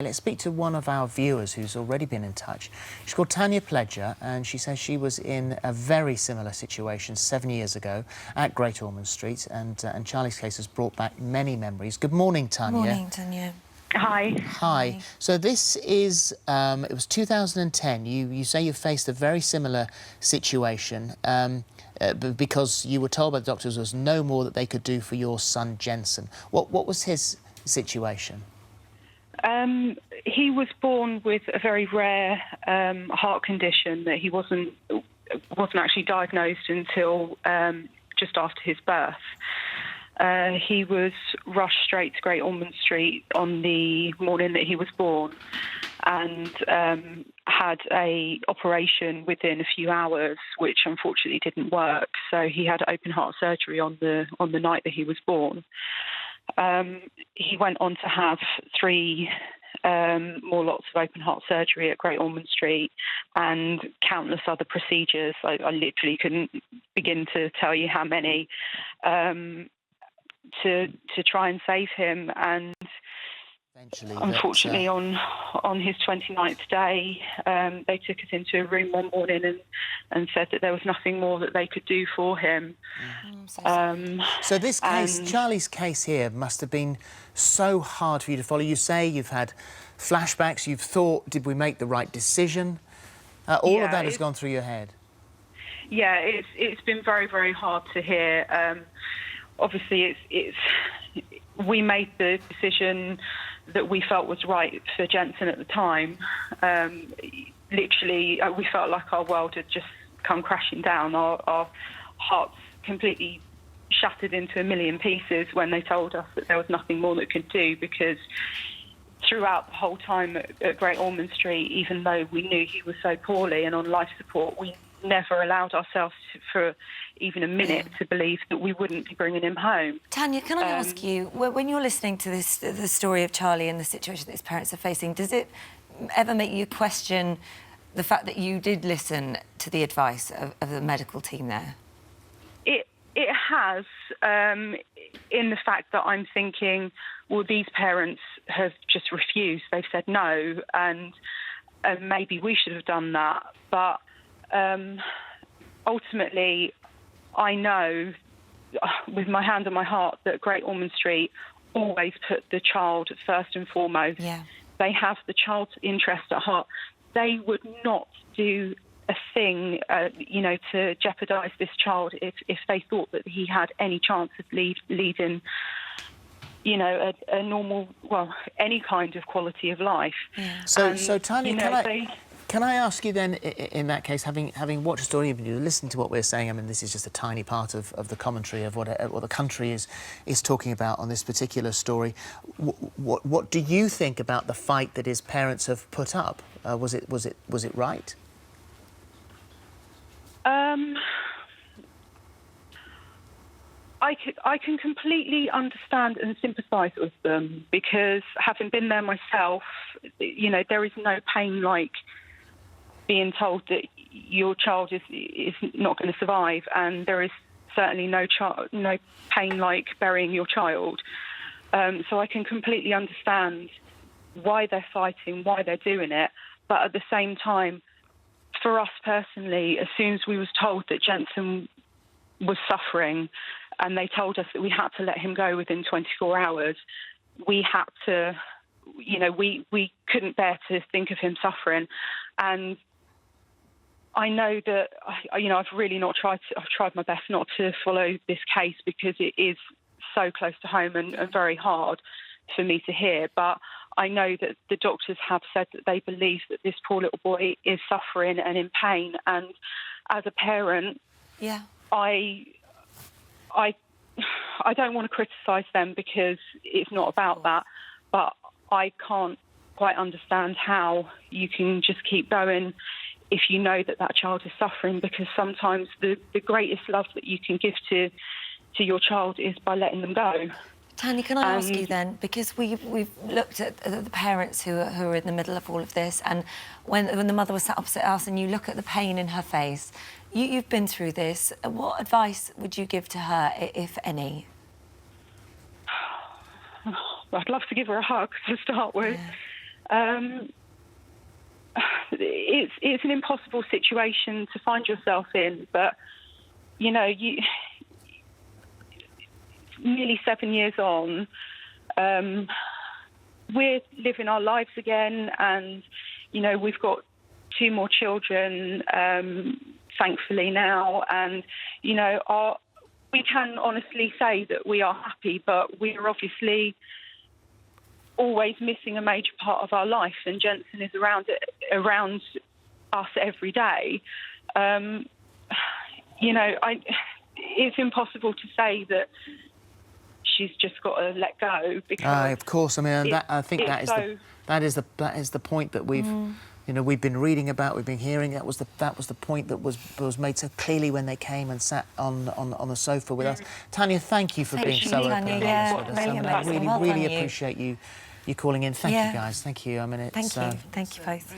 Let's speak to one of our viewers who's already been in touch. She's called Tanya Pledger, and she says she was in a very similar situation 7 years ago at Great Ormond Street, and Charlie's case has brought back many memories. Good morning, Tanya. Morning, Tanya. Hi. Hi. So this is, it was 2010. You say you faced a very similar situation because you were told by the doctors there was no more that they could do for your son, Jensen. What was his situation? He was born with a very rare heart condition that he wasn't actually diagnosed until just after his birth. He was rushed straight to Great Ormond Street on the morning that he was born, and had a operation within a few hours, which unfortunately didn't work. So he had open heart surgery on the night that he was born. He went on to have 3 more lots of open heart surgery at Great Ormond Street and countless other procedures. I literally couldn't begin to tell you how many, to try and save him. And Eventually, unfortunately, on his 29th day, they took us into a room one morning and said that there was nothing more that they could do for him. So this case, Charlie's case here, must have been so hard for you to follow. You say you've had flashbacks, you've thought, did we make the right decision? All of that has gone through your head. Yeah, it's been very, very hard to hear. Obviously, we made the decision that we felt was right for Jensen at the time. Literally, we felt like our world had just come crashing down. Our hearts completely shattered into a million pieces when they told us that there was nothing more that could do, because throughout the whole time at Great Ormond Street, even though we knew he was so poorly and on life support, we never allowed ourselves for even a minute to believe that we wouldn't be bringing him home. Tanya, can I ask you, when you're listening to the story of Charlie and the situation that his parents are facing, does it ever make you question the fact that you did listen to the advice of the medical team there? It has, in the fact that I'm thinking, well, these parents have just refused. They've said no, and maybe we should have done that. But ultimately, I know, with my hand on my heart, that Great Ormond Street always put the child first and foremost. Yeah. They have the child's interest at heart. They would not do a thing, to jeopardise this child if they thought that he had any chance of leading, a normal, any kind of quality of life. Yeah. So Tanya, can I ask you then, in that case, having watched the story, even you listen to what we're saying, I mean, this is just a tiny part of the commentary of what the country is talking about on this particular story. What do you think about the fight that his parents have put up? Was it right? I can completely understand and sympathise with them, because having been there myself, there is no pain like being told that your child is not going to survive, and there is certainly no pain like burying your child. So I can completely understand why they're fighting, why they're doing it, but at the same time, for us personally, as soon as we was told that Jensen was suffering, and they told us that we had to let him go within 24 hours, we had to, we couldn't bear to think of him suffering. And I know that, I've really I've tried my best not to follow this case, because it is so close to home and very hard for me to hear. But I know that the doctors have said that they believe that this poor little boy is suffering and in pain. And as a parent, I don't want to criticise them, because it's not about that. But I can't quite understand how you can just keep going if you know that that child is suffering, because sometimes the greatest love that you can give to your child is by letting them go. Tanya, can I ask you then, because we've looked at the parents who are in the middle of all of this, and when the mother was sat opposite us and you look at the pain in her face, you've been through this, what advice would you give to her, if any? I'd love to give her a hug to start with. it's an impossible situation to find yourself in. But you know, nearly 7 years on, we're living our lives again, and you know, we've got 2 more children, thankfully now, and you know, we can honestly say that we are happy, but we are obviously always missing a major part of our life, and Jensen is around us every day. You know, it's impossible to say that she's just got to let go, because of course. I mean, I think that is the point that we've you know, we've been reading about, we've been hearing. That was the point that was made so clearly when they came and sat on the sofa with us. Tanya, thank you for being so open and honest with us. Really I amazing. Well really done, you. appreciate you calling in. Thank you, guys. Thank you. I mean, it's thank you both.